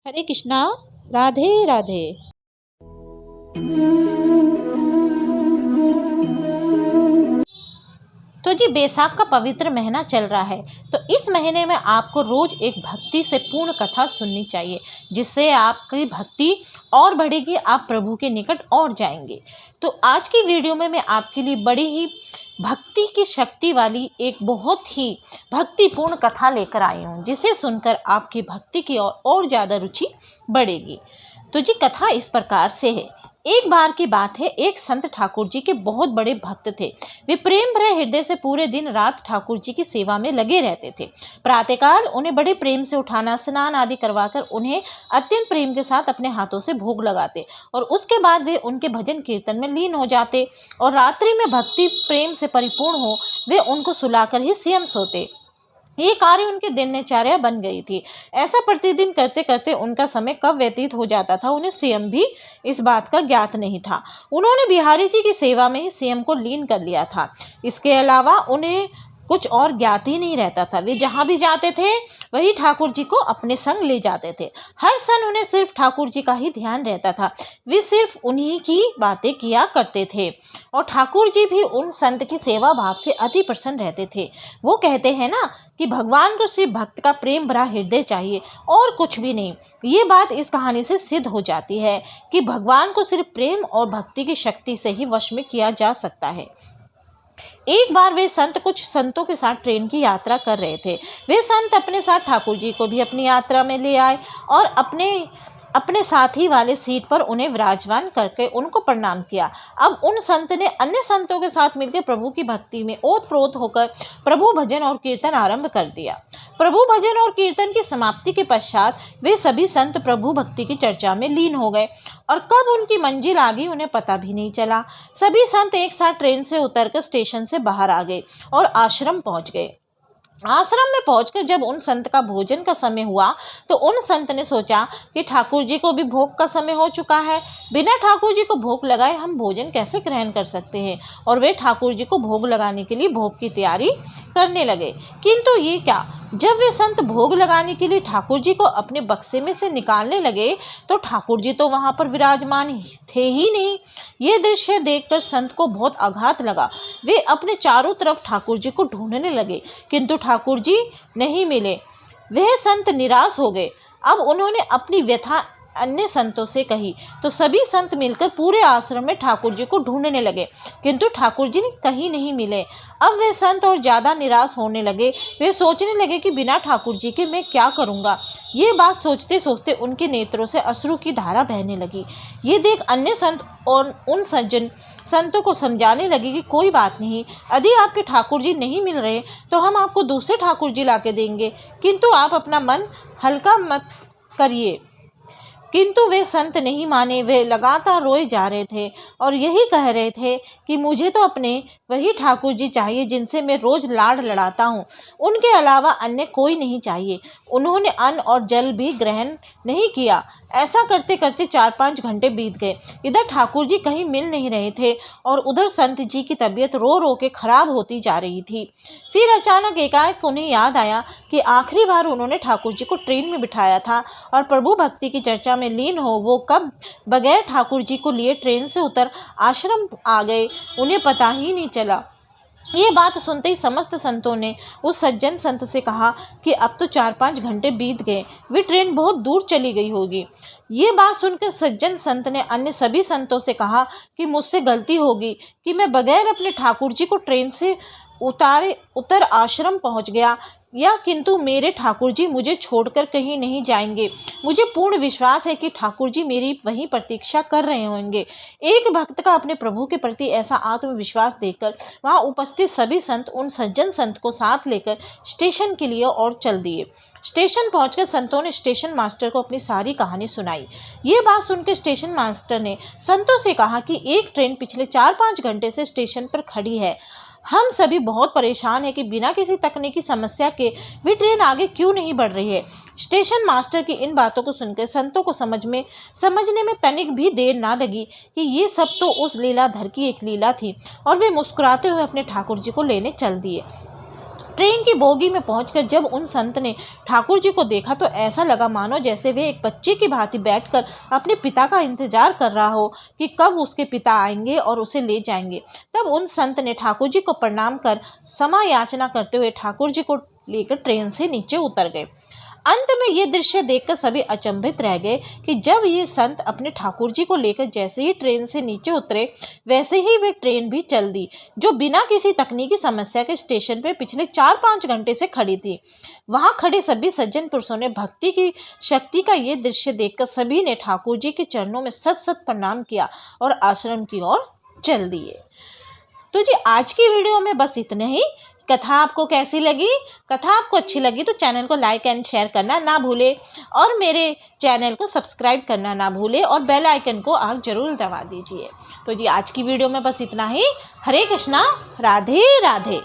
हरे कृष्णा। राधे राधे। तो जी बैसाख का पवित्र महीना चल रहा है। तो इस महीने में आपको रोज एक भक्ति से पूर्ण कथा सुननी चाहिए, जिससे आपकी भक्ति और बढ़ेगी, आप प्रभु के निकट और जाएंगे। तो आज की वीडियो में मैं आपके लिए बड़ी ही भक्ति की शक्ति वाली एक बहुत ही भक्तिपूर्ण कथा लेकर आई हूँ, जिसे सुनकर आपकी भक्ति की और ज़्यादा रुचि बढ़ेगी। तो जी कथा इस प्रकार से है। एक बार की बात है, एक संत ठाकुर जी के बहुत बड़े भक्त थे। वे प्रेम भरे हृदय से पूरे दिन रात ठाकुर जी की सेवा में लगे रहते थे। प्रातःकाल उन्हें बड़े प्रेम से उठाना, स्नान आदि करवाकर उन्हें अत्यंत प्रेम के साथ अपने हाथों से भोग लगाते और उसके बाद वे उनके भजन कीर्तन में लीन हो जाते और रात्रि में भक्ति प्रेम से परिपूर्ण हो वे उनको सुलाकर ही स्वयं सोते। ये कार्य उनके दिनचर्या बन गई थी। ऐसा प्रतिदिन करते करते उनका समय कब व्यतीत हो जाता था, उन्हें स्वयं भी इस बात का ज्ञात नहीं था। उन्होंने बिहारी जी की सेवा में ही स्वयं को लीन कर लिया था। इसके अलावा उन्हें कुछ और ज्ञात ही नहीं रहता था। वे जहाँ भी जाते थे वही ठाकुर जी को अपने संग ले जाते थे। हर क्षण उन्हें सिर्फ ठाकुर जी का ही ध्यान रहता था। वे सिर्फ उन्हीं की बातें किया करते थे और ठाकुर जी भी उन संत की सेवा भाव से अति प्रसन्न रहते थे। वो कहते हैं ना कि भगवान को सिर्फ भक्त का प्रेम भरा हृदय चाहिए और कुछ भी नहीं। ये बात इस कहानी से सिद्ध हो जाती है कि भगवान को सिर्फ प्रेम और भक्ति की शक्ति से ही वश में किया जा सकता है। एक बार वे संत कुछ संतों के साथ ट्रेन की यात्रा कर रहे थे। वे संत अपने साथ ठाकुर जी को भी अपनी यात्रा में ले आए और अपने साथी वाले सीट पर उन्हें विराजमान करके उनको प्रणाम किया। अब उन संत ने अन्य संतों के साथ मिलकर प्रभु की भक्ति में ओतप्रोत होकर प्रभु भजन और कीर्तन आरंभ कर दिया। प्रभु भजन और कीर्तन की समाप्ति के पश्चात वे सभी संत प्रभु भक्ति की चर्चा में लीन हो गए और कब उनकी मंजिल आ गई उन्हें पता भी नहीं चला। सभी संत एक साथ ट्रेन से उतरकर स्टेशन से बाहर आ गए और आश्रम पहुंच गए। आश्रम में पहुंचकर जब उन संत का भोजन का समय हुआ तो उन संत ने सोचा कि ठाकुर जी को भी भोग का समय हो चुका है। बिना ठाकुर जी को भोग लगाए हम भोजन कैसे ग्रहण कर सकते हैं। और वे ठाकुर जी को भोग लगाने के लिए भोग की तैयारी करने लगे। किंतु ये क्या, जब वे संत भोग लगाने के लिए ठाकुर जी को अपने बक्से में से निकालने लगे तो ठाकुर जी तो वहां पर विराजमान थे ही नहीं। ये दृश्य देखकर संत को बहुत आघात लगा। वे अपने चारों तरफ ठाकुर जी को ढूंढने लगे, किंतु ठाकुर जी नहीं मिले। वह संत निराश हो गए। अब उन्होंने अपनी व्यथा अन्य संतों से कही तो सभी संत मिलकर पूरे आश्रम में ठाकुर जी को ढूंढने लगे, किंतु ठाकुर जी कहीं नहीं मिले। अब वे संत और ज्यादा निराश होने लगे। वे सोचने लगे कि बिना ठाकुर जी के मैं क्या करूंगा। ये बात सोचते सोचते उनके नेत्रों से अश्रु की धारा बहने लगी। ये देख अन्य संत और उन सज्जन संतों को समझाने लगे कि कोई बात नहीं, यदि आपके ठाकुर जी नहीं मिल रहे तो हम आपको दूसरे ठाकुर जी ला के देंगे, किंतु आप अपना मन हल्का मत करिए। किंतु वे संत नहीं माने। वे लगातार रोए जा रहे थे और यही कह रहे थे कि मुझे तो अपने वही ठाकुर जी चाहिए जिनसे मैं रोज लाड लड़ाता हूँ, उनके अलावा अन्य कोई नहीं चाहिए। उन्होंने अन्न और जल भी ग्रहण नहीं किया। ऐसा करते करते 4-5 घंटे बीत गए। इधर ठाकुर जी कहीं मिल नहीं रहे थे और उधर संत जी की तबीयत रो रो के खराब होती जा रही थी। फिर अचानक एकाएक उन्हें याद आया कि आखिरी बार उन्होंने ठाकुर जी को ट्रेन में बिठाया था और प्रभु भक्ति की चर्चा में लीन हो वो कब बगैर ठाकुर जी को लिए ट्रेन से उतर आश्रम आ गए, उन्हें पता ही नहीं चला। ये बात सुनते ही समस्त संतों ने उस सज्जन संत से कहा कि अब तो 4-5 घंटे बीत गए, वे ट्रेन बहुत दूर चली गई होगी। ये बात सुनकर सज्जन संत ने अन्य सभी संतों से कहा कि मुझसे गलती होगी कि मैं बगैर अपने ठाकुर जी को ट्रेन से उतर आश्रम पहुंच गया, या किंतु मेरे ठाकुर जी मुझे छोड़कर कहीं नहीं जाएंगे। मुझे पूर्ण विश्वास है कि ठाकुर जी मेरी वहीं प्रतीक्षा कर रहे होंगे। एक भक्त का अपने प्रभु के प्रति ऐसा आत्मविश्वास देखकर वहां उपस्थित सभी संत उन सज्जन संत को साथ लेकर स्टेशन के लिए और चल दिए। स्टेशन पहुंचकर संतों ने स्टेशन मास्टर को अपनी सारी कहानी सुनाई। ये बात सुनकर स्टेशन मास्टर ने संतों से कहा कि एक ट्रेन पिछले 4-5 घंटे से स्टेशन पर खड़ी है। हम सभी बहुत परेशान हैं कि बिना किसी तकनीकी समस्या के भी ट्रेन आगे क्यों नहीं बढ़ रही है। स्टेशन मास्टर की इन बातों को सुनकर संतों को समझने में तनिक भी देर ना लगी कि ये सब तो उस लीलाधर की एक लीला थी और वे मुस्कुराते हुए अपने ठाकुर जी को लेने चल दिए। ट्रेन की बोगी में पहुंचकर जब उन संत ने ठाकुर जी को देखा तो ऐसा लगा मानो जैसे वे एक बच्चे की भांति बैठकर अपने पिता का इंतजार कर रहा हो कि कब उसके पिता आएंगे और उसे ले जाएंगे। तब उन संत ने ठाकुर जी को प्रणाम कर क्षमा याचना करते हुए ठाकुर जी को लेकर ट्रेन से नीचे उतर गए। अंत में ये दृश्य देखकर सभी अचंभित रह गए कि जब ये संत अपने ठाकुर जी को लेकर जैसे ही ट्रेन से नीचे उतरे वैसे ही वे ट्रेन भी चल दी, जो बिना किसी तकनीकी समस्या के स्टेशन पे पिछले 4-5 घंटे से खड़ी थी। वहां खड़े सभी सज्जन पुरुषों ने भक्ति की शक्ति का ये दृश्य देखकर सभी ने ठाकुर जी के चरणों में सत सत प्रणाम किया और आश्रम की ओर चल दिए। तो जी आज की वीडियो में बस इतने ही। कथा आपको कैसी लगी? कथा आपको अच्छी लगी तो चैनल को लाइक एंड शेयर करना ना भूले और मेरे चैनल को सब्सक्राइब करना ना भूले और बेल आइकन को आप जरूर दबा दीजिए। तो जी आज की वीडियो में बस इतना ही। हरे कृष्णा, राधे राधे।